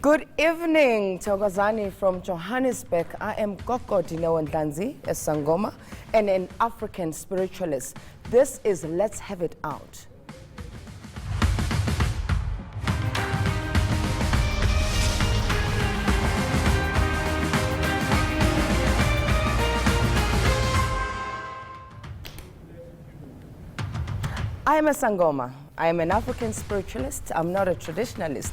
Good evening, Togazani from Johannesburg. I am Gogo Dineo Ndlanzi, a sangoma and an African spiritualist. This is Let's Have It Out. I am a sangoma. I am an African spiritualist. I'm not a traditionalist.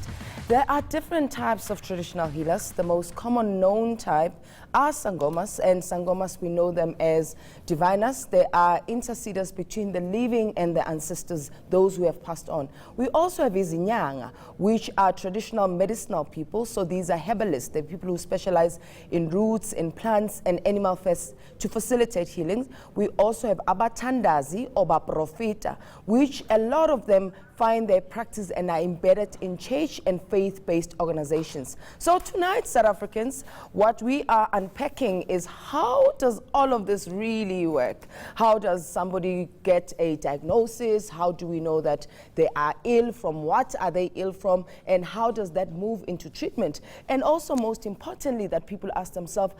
There are different types of traditional healers. The most common known type are sangomas, and sangomas, we know them as diviners. They are interceders between the living and the ancestors, those who have passed on. We also have izinyanga, which are traditional medicinal people. So these are herbalists, the people who specialize in roots, in plants, and animal fests to facilitate healings. We also have abatandazi or baprofita, which a lot of them find their practice and are embedded in church and faith-based organizations. So tonight, South Africans, what we are unpacking is how does all of this really work? How does somebody get a diagnosis? How do we know that they are ill? From what are they ill from? And how does that move into treatment? And also, most importantly, that people ask themselves,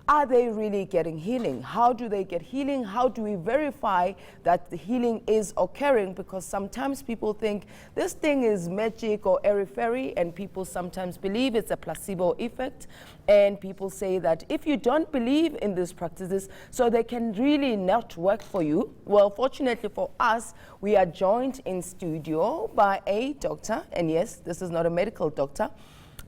are they really getting healing? How do they get healing? How do we verify that the healing is occurring? Because sometimes people think this thing is magic or airy-fairy, and people sometimes believe it's a placebo effect. And people say that if you don't believe in these practices, so they can really not work for you. Well, fortunately for us, we are joined in studio by a doctor, and yes, this is not a medical doctor,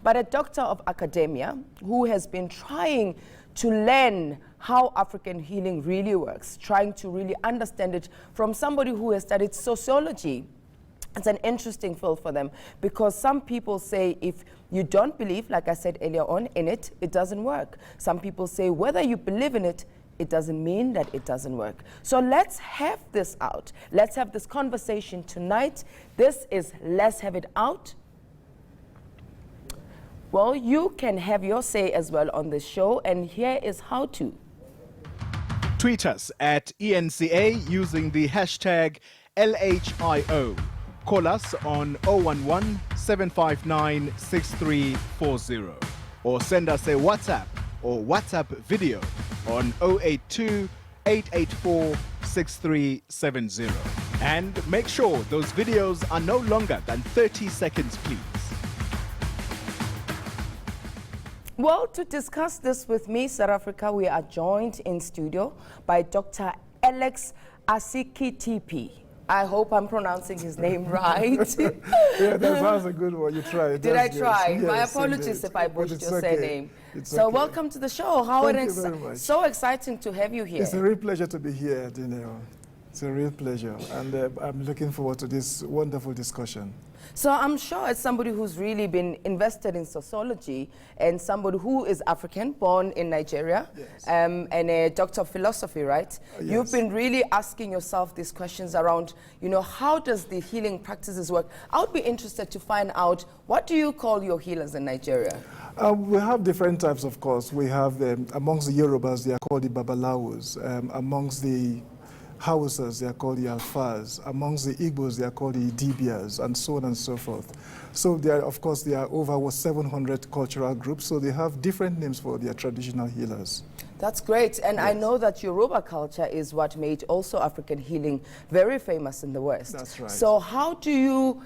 but a doctor of academia who has been trying to learn how African healing really works, trying to really understand it from somebody who has studied sociology. It's an interesting field for them because some people say if you don't believe, like I said earlier on, in it, it doesn't work. Some people say whether you believe in it, it doesn't mean that it doesn't work. So let's have this out. Let's have this conversation tonight. This is Let's Have It Out. Well, you can have your say as well on this show, and here is how to. Tweet us at ENCA using the hashtag LHIO. Call us on 011-759-6340. Or send us a WhatsApp or WhatsApp video on 082-884-6370. And make sure those videos are no longer than 30 seconds, please. Well, to discuss this with me, South Africa, we are joined in studio by Dr. Alex Asakitipki. I hope I'm pronouncing his name right. Yeah, that was a good one. You tried. Did I try? Yes, My apologies if I butchered your surname. So welcome to the show. Thank you very much. So exciting to have you here. It's a real pleasure to be here, Dineo. It's a real pleasure, and I'm looking forward to this wonderful discussion. So I'm sure as somebody who's really been invested in sociology and somebody who is African, born in Nigeria, yes. And a doctor of philosophy, right? Yes. You've been really asking yourself these questions around, you know, how does the healing practices work? I would be interested to find out, what do you call your healers in Nigeria? We have different types, of course. We have, amongst the Yorubas, they are called the Babalawos. Amongst the Hausas, they are called the Alfas. Amongst the Igbos, they are called the Idibias, and so on and so forth. So there, of course, there are over 700 cultural groups, so they have different names for their traditional healers. That's great, and yes. I know that Yoruba culture is what made also African healing very famous in the West. That's right. So how do you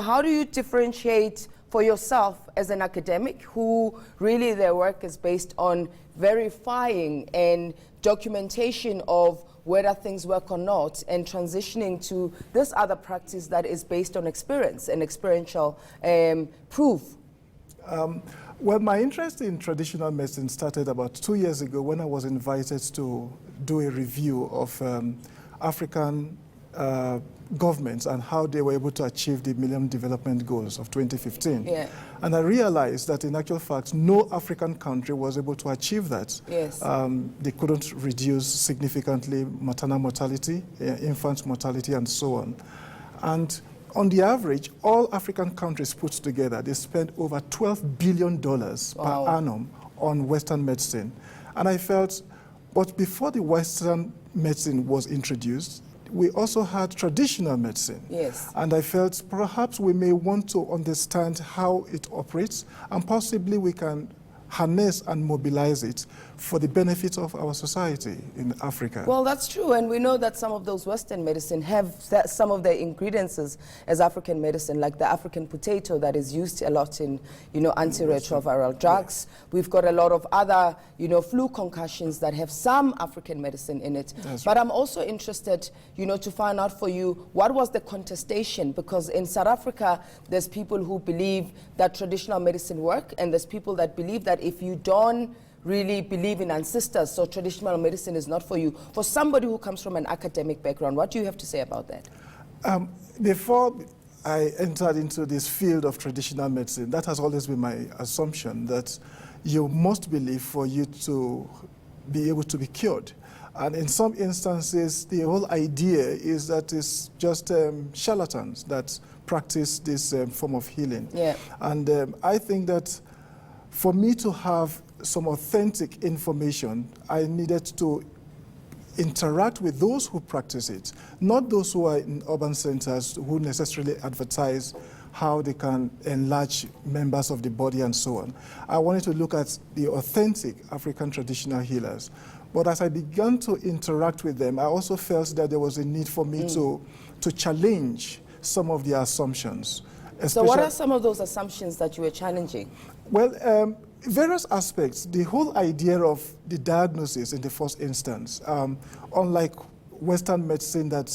how do you differentiate for yourself as an academic who really their work is based on verifying and documentation of whether things work or not, and transitioning to this other practice that is based on experience and experiential proof? Well, my interest in traditional medicine started about 2 years ago when I was invited to do a review of African governments and how they were able to achieve the Millennium Development Goals of 2015. Yeah. And I realized that in actual fact, no African country was able to achieve that. Yes. They couldn't reduce significantly maternal mortality, infant mortality, and so on. And on the average, all African countries put together, they spend over $12 billion Wow. per annum on Western medicine. And I felt, but before the Western medicine was introduced, we also had traditional medicine. Yes. And I felt perhaps we may want to understand how it operates, and possibly we can harness and mobilize it for the benefit of our society in Africa. Well, that's true, and we know that some of those Western medicine have some of their ingredients as African medicine, like the African potato that is used a lot in, antiretroviral drugs. Yeah. We've got a lot of other, flu concussions that have some African medicine in it. That's but right. I'm also interested, to find out for you, what was the contestation? Because in South Africa, there's people who believe that traditional medicine work, and there's people that believe that if you don't really believe in ancestors, so traditional medicine is not for you. For somebody who comes from an academic background, what do you have to say about that? Before I entered into this field of traditional medicine, that has always been my assumption, that you must believe for you to be able to be cured. And in some instances, the whole idea is that it's just charlatans that practice this form of healing. Yeah. And I think that for me to have some authentic information, I needed to interact with those who practice it, not those who are in urban centers who necessarily advertise how they can enlarge members of the body and so on. I wanted to look at the authentic African traditional healers. But as I began to interact with them, I also felt that there was a need for me to challenge some of their assumptions. So what are some of those assumptions that you were challenging? Well, various aspects. The whole idea of the diagnosis in the first instance, unlike Western medicine that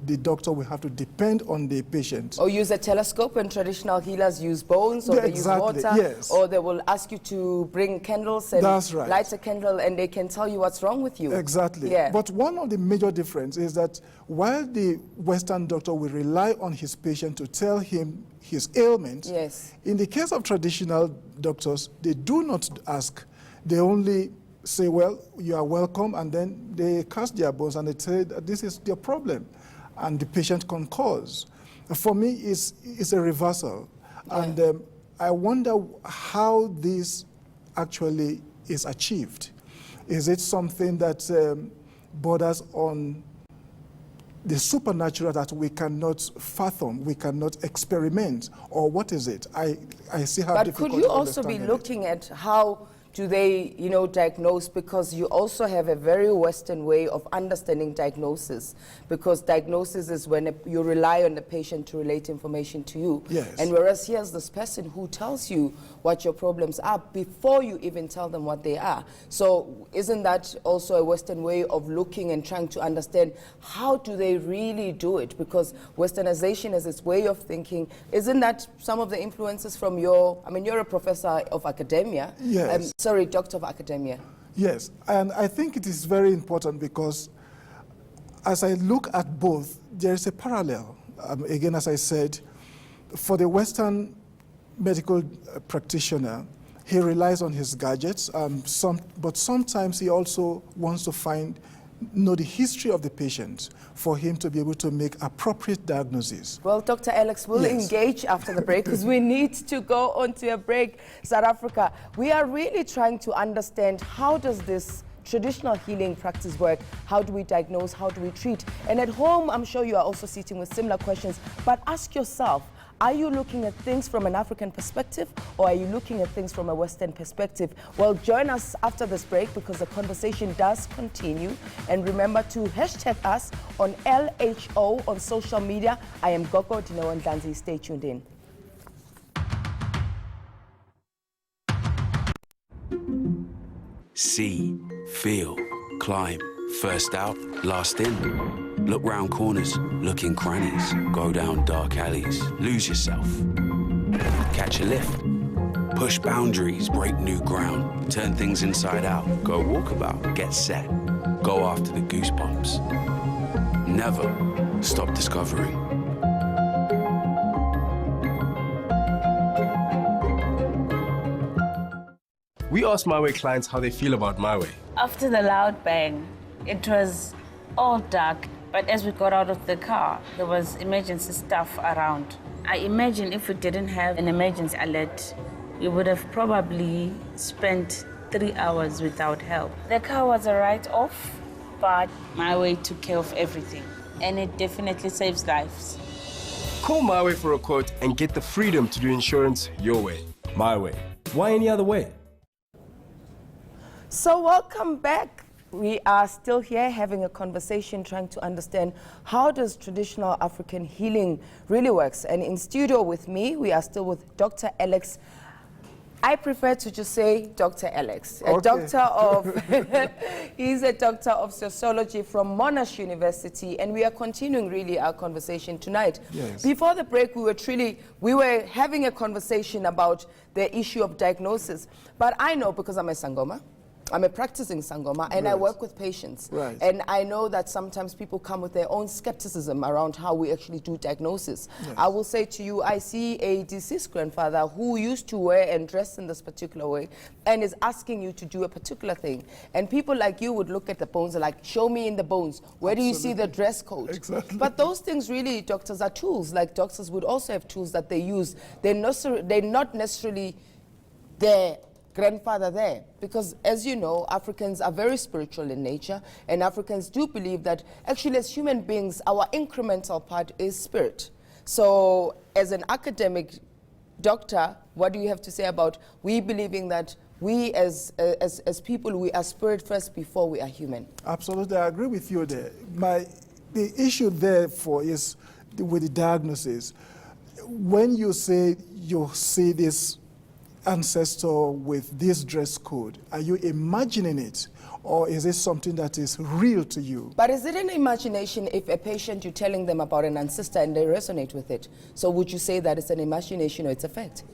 the doctor will have to depend on the patient. Or use a telescope, and traditional healers use bones, or they use water, yes. Or they will ask you to bring candles and That's right. light a candle, and they can tell you what's wrong with you. Exactly. Yeah. But one of the major differences is that while the Western doctor will rely on his patient to tell him his ailment, yes. In the case of traditional doctors, they do not ask. They only say, well, you are welcome, and then they cast their bones and they say that this is their problem, and the patient concurs. For me, it's a reversal. Yeah. And I wonder how this actually is achieved. Is it something that borders on the supernatural that we cannot fathom, we cannot experiment, or what is it? I see how difficult. But could you also be looking at how do they, diagnose? Because you also have a very Western way of understanding diagnosis, because diagnosis is when you rely on the patient to relate information to you. Yes. And whereas here's this person who tells you what your problems are before you even tell them what they are. So isn't that also a Western way of looking and trying to understand how do they really do it? Because Westernization is its way of thinking. Isn't that some of the influences from you're a professor of academia. Yes. Doctor of academia. Yes, and I think it is very important because as I look at both, there is a parallel. Again, as I said, for the Western medical practitioner, he relies on his gadgets, but sometimes he also wants to know the history of the patient for him to be able to make appropriate diagnosis. Well, Dr. Alex, we'll engage after the break because we need to go on to a break. South Africa, we are really trying to understand how does this traditional healing practice work? How do we diagnose? How do we treat? And at home, I'm sure you are also sitting with similar questions, but ask yourself, are you looking at things from an African perspective, or are you looking at things from a Western perspective? Well, join us after this break because the conversation does continue. And remember to hashtag us on LHO on social media. I am Gogo Dineo Ndlanzi. Stay tuned in. See, feel, climb. First out, last in. Look round corners, look in crannies. Go down dark alleys, lose yourself. Catch a lift. Push boundaries, break new ground. Turn things inside out. Go walkabout, get set. Go after the goosebumps. Never stop discovering. We asked My Way clients how they feel about My Way. After the loud bang, it was all dark, but as we got out of the car, there was emergency stuff around. I imagine if we didn't have an emergency alert, we would have probably spent 3 hours without help. The car was a write-off, but My Way took care of everything. and it definitely saves lives. Call My Way for a quote and get the freedom to do insurance your way. My Way. Why any other way? So welcome back. We are still here having a conversation trying to understand how does traditional African healing really works. And in studio with me, we are still with Dr. Alex. I prefer to just say Dr. Alex, a doctor of, he's a doctor of sociology from Monash University, and we are continuing really our conversation tonight. Yes. Before the break, we were having a conversation about the issue of diagnosis, but I know because I'm a sangoma, I'm a practicing sangoma, and I work with patients. Right. And I know that sometimes people come with their own skepticism around how we actually do diagnosis. Yes. I will say to you, I see a deceased grandfather who used to wear and dress in this particular way and is asking you to do a particular thing. And people like you would look at the bones and like, show me in the bones. Where do you see the dress code? Exactly. But those things really, doctors, are tools. Like doctors would also have tools that they use. They're not necessarily their grandfather there, because as you know, Africans are very spiritual in nature, and Africans do believe that actually as human beings, our incremental part is spirit. So as an academic doctor, what do you have to say about we believing that we as people, we are spirit first before we are human? Absolutely, I agree with you there. The issue therefore is with the diagnosis. When you say you see this ancestor with this dress code, are you imagining it, or is it something that is real to you? But is it an imagination if a patient, you're telling them about an ancestor and they resonate with it? So would you say that it's an imagination or it's a fact?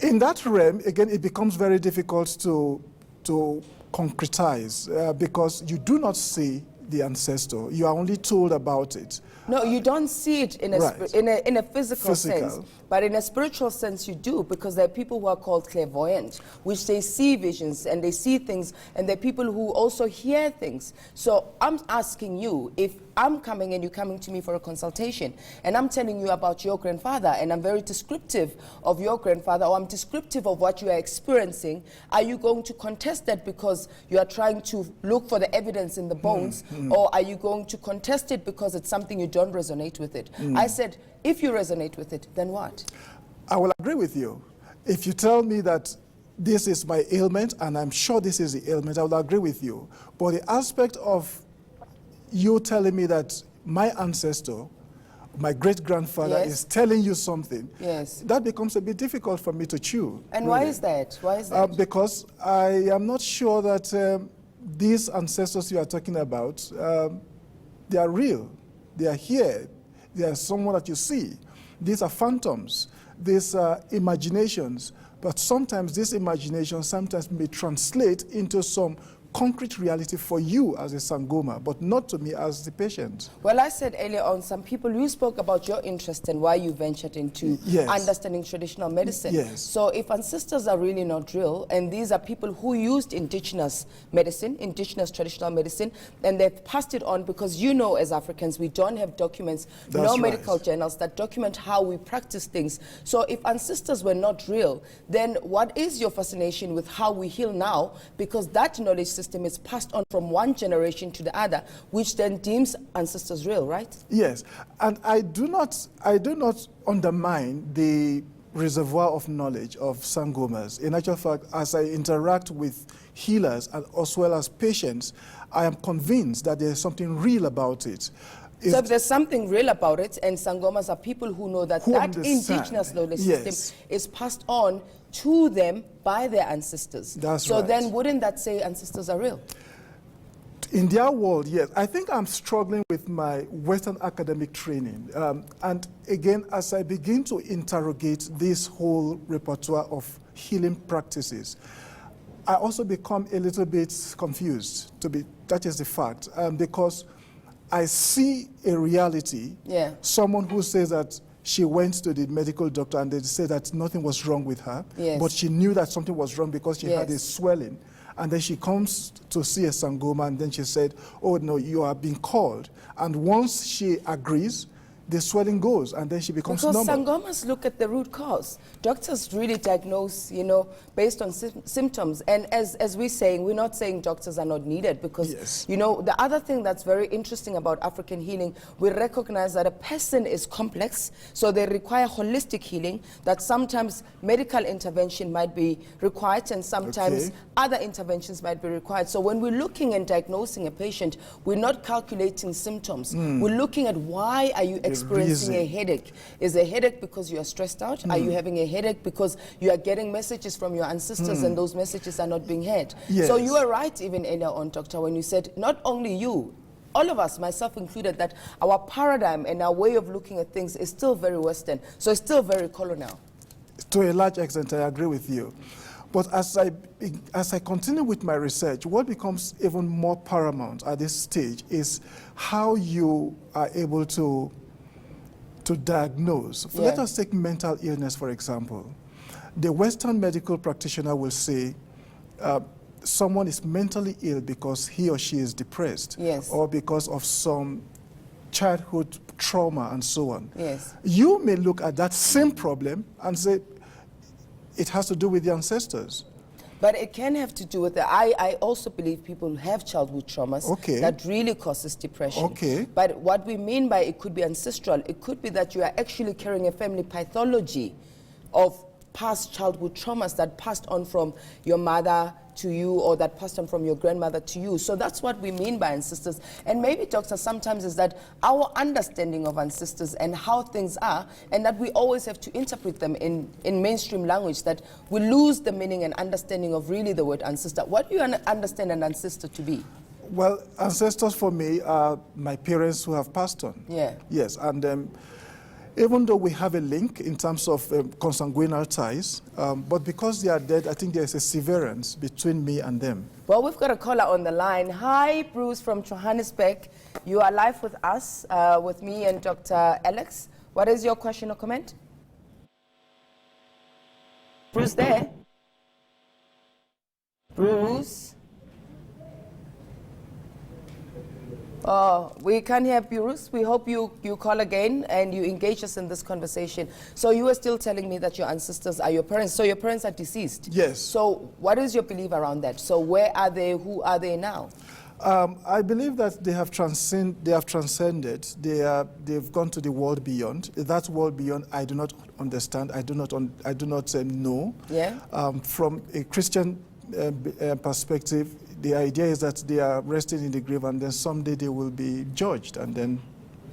In that realm, again, it becomes very difficult to concretize because you do not see the ancestor. You are only told about it. No, you don't see it in a physical sense, but in a spiritual sense you do, because there are people who are called clairvoyant, which they see visions and they see things, and there are people who also hear things. So I'm asking you, if I'm coming and you're coming to me for a consultation, and I'm telling you about your grandfather, and I'm very descriptive of your grandfather, or I'm descriptive of what you are experiencing, are you going to contest that because you are trying to look for the evidence in the bones, or are you going to contest it because it's something you don't resonate with it? I said, if you resonate with it, then what? I will agree with you. If you tell me that this is my ailment, and I'm sure this is the ailment, I will agree with you. But the aspect of you telling me that my ancestor, my great-grandfather, is telling you something, that becomes a bit difficult for me to chew. And really. Why is that? Why is that? Because I am not sure that these ancestors you are talking about, they are real. They are here. They are someone that you see. These are phantoms. These are imaginations. But sometimes this imagination may translate into some concrete reality for you as a sangoma, but not to me as the patient. Well, I said earlier on, some people, you spoke about your interest and why you ventured into understanding traditional medicine. Yes. So if ancestors are really not real, and these are people who used indigenous medicine, indigenous traditional medicine, and they've passed it on, because you know, as Africans, we don't have documents, medical journals that document how we practice things. So if ancestors were not real, then what is your fascination with how we heal now? Because that knowledge system is passed on from one generation to the other, which then deems ancestors real, right? Yes, and I do not undermine the reservoir of knowledge of sangomas. In actual fact, as I interact with healers and as well as patients, I am convinced that there is something real about it. So if there's something real about it, and sangomas are people who know that indigenous knowledge system is passed on to them by their ancestors. That's right. So then wouldn't that say ancestors are real? In their world, yes. I think I'm struggling with my Western academic training. And again, as I begin to interrogate this whole repertoire of healing practices, I also become a little bit confused, that is the fact, because I see a reality, someone who says that she went to the medical doctor and they said that nothing was wrong with her, but she knew that something was wrong because she had a swelling. And then she comes to see a sangoma, and then she said, oh no, you are being called. And once she agrees, the swelling goes, and then she becomes because normal. sangomas look at the root cause. Doctors really diagnose, you know, based on symptoms. And as we're saying, we're not saying doctors are not needed, because, Yes. you know, the other thing that's very interesting about African healing, we recognize that a person is complex, so they require holistic healing, that sometimes medical intervention might be required, and sometimes other interventions might be required. So when we're looking and diagnosing a patient, we're not calculating symptoms. We're looking at why are you experiencing a headache. Is a headache because you are stressed out? Are you having a headache because you are getting messages from your ancestors and those messages are not being heard? Yes. So you are right even earlier on, Doctor, when you said not only you, all of us, myself included, that our paradigm and our way of looking at things is still very Western. So it's still very colonial. To a large extent, I agree with you. But as I continue with my research, what becomes even more paramount at this stage is how you are able to diagnose. Yeah. Let us take mental illness, for example. The Western medical practitioner will say someone is mentally ill because he or she is depressed, Yes. or because of some childhood trauma and so on. Yes. You may look at that same problem and say, it has to do with the ancestors. But it can have to do with the, I also believe people have childhood traumas that really causes depression. Okay. But what we mean by it could be ancestral, it could be that you are actually carrying a family pathology of past childhood traumas that passed on from your mother to you, or that passed on from your grandmother to you. So that's what we mean by ancestors. And maybe, Doctor, sometimes is that our understanding of ancestors and how things are, and that we always have to interpret them in mainstream language, that we lose the meaning and understanding of really the word ancestor. What do you understand an ancestor to be? Well, ancestors for me are my parents who have passed on. Yeah. Yes, and even though we have a link in terms of consanguineal ties, but because they are dead, I think there's a severance between me and them. Well, we've got a caller on the line. Hi, Bruce from Johannesburg. You are live with us, with me and Dr. Alex. What is your question or comment? Bruce there? Bruce? We can't hear Bruce. We hope you call again and you engage us in this conversation. So you were still telling me that your ancestors are your parents. So your parents are deceased? Yes. So what is your belief around that? So where are they? Who are they now? I believe that they have transcended. They've gone to the world beyond. That world beyond, I do not understand. I do not know. Yeah. From a Christian perspective, the idea is that they are resting in the grave, and then someday they will be judged, and then.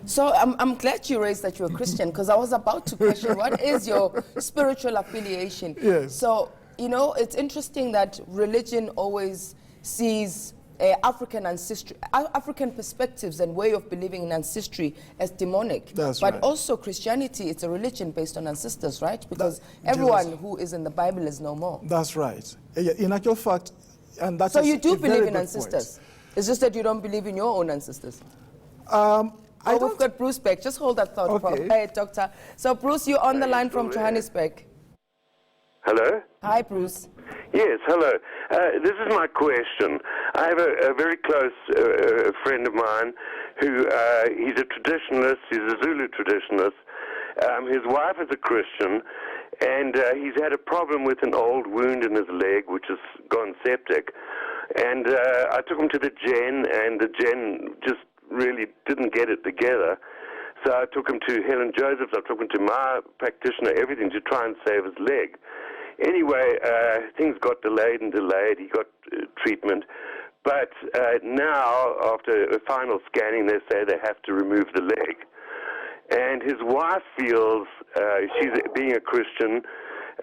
So I'm glad you raised that you're a Christian, because I was about to question what is your spiritual affiliation. Yes. So, you know, it's interesting that religion always sees African perspectives and way of believing in ancestry as demonic. That's but right. also Christianity, it's a religion based on ancestors, right? Because everyone who is in the Bible is no more. That's right. In actual fact, and that's so you do believe in ancestors. It's just that you don't believe in your own ancestors. We've got Bruce back. Just hold that thought, Doctor. So Bruce, you're on the line from Johannesburg. Hello? Hi, Bruce. Yes, hello. This is my question. I have a very close friend of mine who, he's a traditionalist, he's a Zulu traditionalist. His wife is a Christian, and he's had a problem with an old wound in his leg, which has gone septic. And I took him to the gen, and the gen just really didn't get it together. So I took him to Helen Joseph's, I took him to my practitioner, everything to try and save his leg. Anyway, things got delayed and delayed. He got treatment. But now, after a final scanning, they say they have to remove the leg. And his wife feels, she's being a Christian,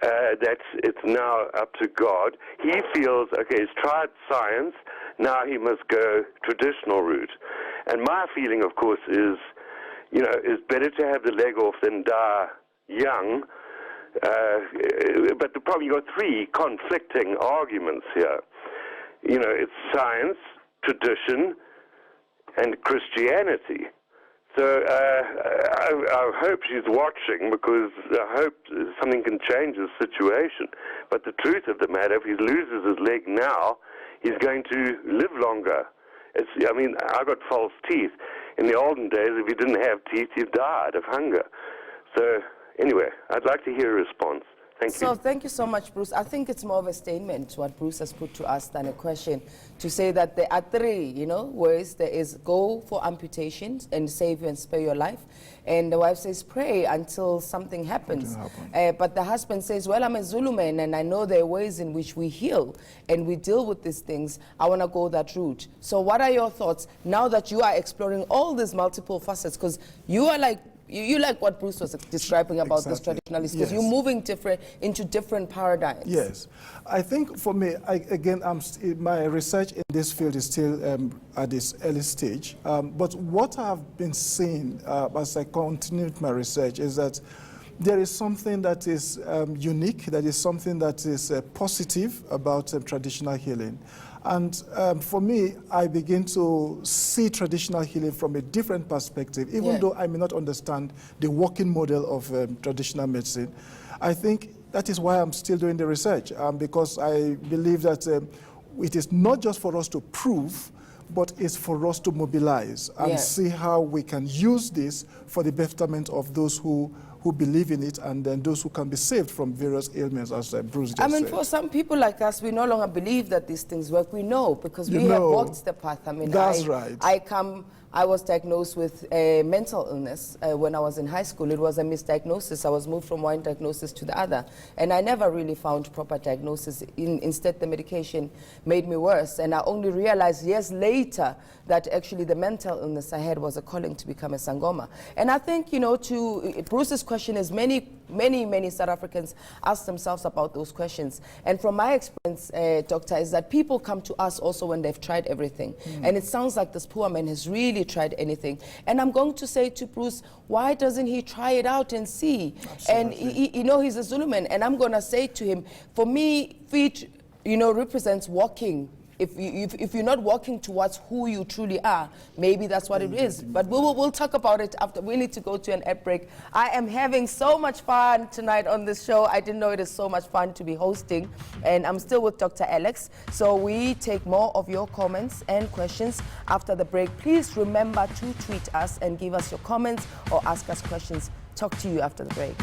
that it's now up to God. He feels, okay, he's tried science, now he must go traditional route. And my feeling, of course, is, you know, it's better to have the leg off than die young. But the problem, you've got three conflicting arguments here. You know, it's science, tradition, and Christianity. So I hope she's watching, because I hope something can change this situation. But the truth of the matter, if he loses his leg now, he's going to live longer. I mean, I got false teeth. in the olden days, if you didn't have teeth, you died of hunger. So anyway, I'd like to hear a response. Thank you. So thank you so much, Bruce. I think it's more of a statement, what Bruce has put to us, than a question, to say that there are three, ways. There is go for amputations and save you and spare your life. And the wife says, pray until something happens. But the husband says, well, I'm a Zulu man, and I know there are ways in which we heal and we deal with these things. I want to go that route. So what are your thoughts now that you are exploring all these multiple facets? Because you are like, you like what Bruce was describing about this traditionalist, because you're moving into different paradigms. Yes. I think for me, my research in this field is still at this early stage. But what I've been seeing as I continue with my research is that there is something that is unique, that is something that is positive about traditional healing. And for me, I begin to see traditional healing from a different perspective, even though I may not understand the working model of traditional medicine. I think that is why I'm still doing the research, because I believe that it is not just for us to prove, but it's for us to mobilize and see how we can use this for the betterment of those who believe in it, and then those who can be saved from various ailments, as Bruce just said. For some people like us, we no longer believe that these things work. We know, because we have walked the path. That's right. I was diagnosed with a mental illness when I was in high school. It was a misdiagnosis. I was moved from one diagnosis to the other. And I never really found proper diagnosis. Instead, the medication made me worse. And I only realized years later that actually the mental illness I had was a calling to become a sangoma. And I think, to Bruce's question is many South Africans ask themselves about those questions. And from my experience, Doctor, is that people come to us also when they've tried everything. And it sounds like this poor man has really tried anything. And I'm going to say to Bruce, why doesn't he try it out and see? Absolutely. And he's a Zulu man. And I'm going to say to him, for me, feet, represents walking. If you're not walking towards who you truly are, maybe that's what it is. But we'll talk about it after. We need to go to an ad break. I am having so much fun tonight on this show. I didn't know it is so much fun to be hosting. And I'm still with Dr. Alex. So we take more of your comments and questions after the break. Please remember to tweet us and give us your comments or ask us questions. Talk to you after the break.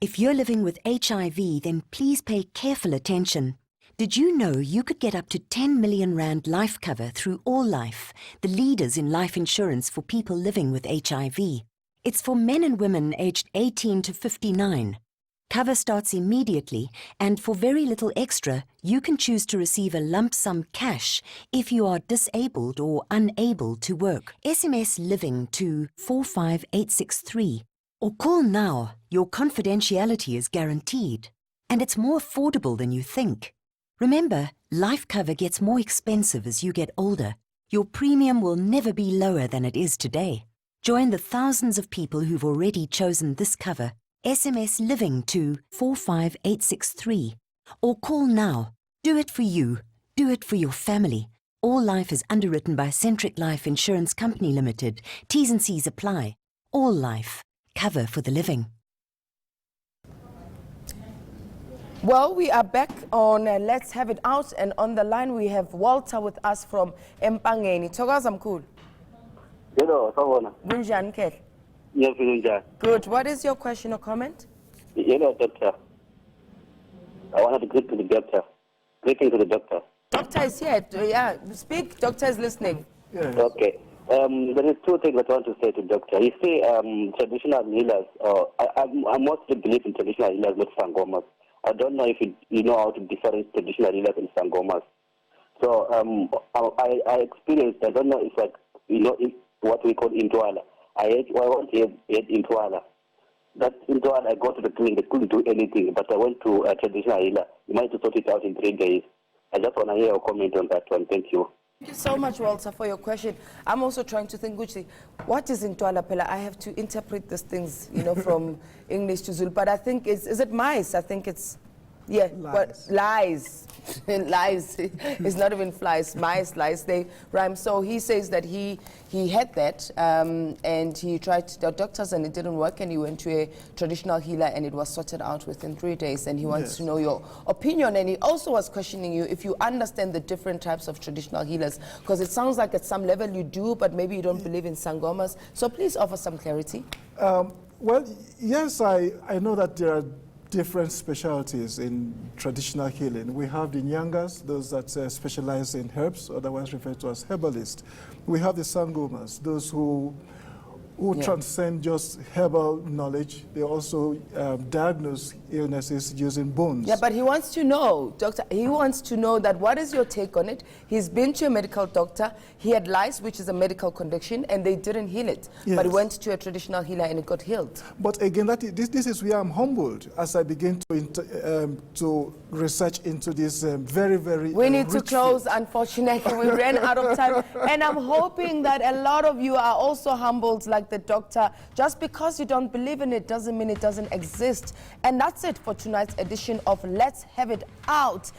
If you're living with HIV, then please pay careful attention. Did you know you could get up to 10 million rand life cover through All Life, the leaders in life insurance for people living with HIV? It's for men and women aged 18 to 59. Cover starts immediately, and for very little extra, you can choose to receive a lump sum cash if you are disabled or unable to work. SMS LIVING to 45863. Or call now. Your confidentiality is guaranteed. And it's more affordable than you think. Remember, life cover gets more expensive as you get older. Your premium will never be lower than it is today. Join the thousands of people who've already chosen this cover. SMS LIVING to 45863. Or call now. Do it for you. Do it for your family. All Life is underwritten by Centric Life Insurance Company Limited. T's and C's apply. All Life. Cover for the living. Well, we are back on Let's Have It Out, and on the line we have Walter with us from Empangeni. Thokoza mkhulu. Hello, sawona. Bunjani ke? Ngiyabinja. Good. What is your question or comment? Hello, doctor. I wanted to greet to the doctor. Greeting to the doctor. Doctor is here. Yeah, speak. Doctor is listening. Yes. Okay. There is two things I want to say to doctor. You see, traditional healers, I mostly believe in traditional healers, not sangomas. I don't know if you know how to differentiate traditional healers and sangomas. So I experienced, I don't know if if what we call intwala. I want to have intwala. That intwala, I got to the clinic, they couldn't do anything, but I went to a traditional healer. You might sort it out in 3 days. I just want to hear a comment on that one. Thank you. Thank you so much, Walter, for your question. I'm also trying to think, what is Ntwala Pela? I have to interpret these things, from English to Zulu. But I think is it mice? I think it's Yeah, Lies. but lies. Lies. It's not even flies. Mice, lies, they rhyme. So he says that he had that and he tried the doctors and it didn't work, and he went to a traditional healer and it was sorted out within 3 days, and he wants to know your opinion. And he also was questioning you if you understand the different types of traditional healers, because it sounds like at some level you do, but maybe you don't believe in sangomas. So please offer some clarity. Well, yes, I know that there are different specialties in traditional healing. We have the nyangas, those that specialize in herbs, otherwise referred to as herbalists. We have the sangomas, those who transcend just herbal knowledge. They also diagnose illnesses using bones. Yeah, but he wants to know, doctor, he wants to know that what is your take on it? He's been to a medical doctor, he had lice, which is a medical condition, and they didn't heal it. Yes. But he went to a traditional healer and it got healed. But again, this is where I'm humbled as I begin to research into this very, very We need to rich close, field. unfortunately. We ran out of time. And I'm hoping that a lot of you are also humbled like the doctor. Just because you don't believe in it doesn't mean it doesn't exist. And that's it for tonight's edition of Let's Have It Out.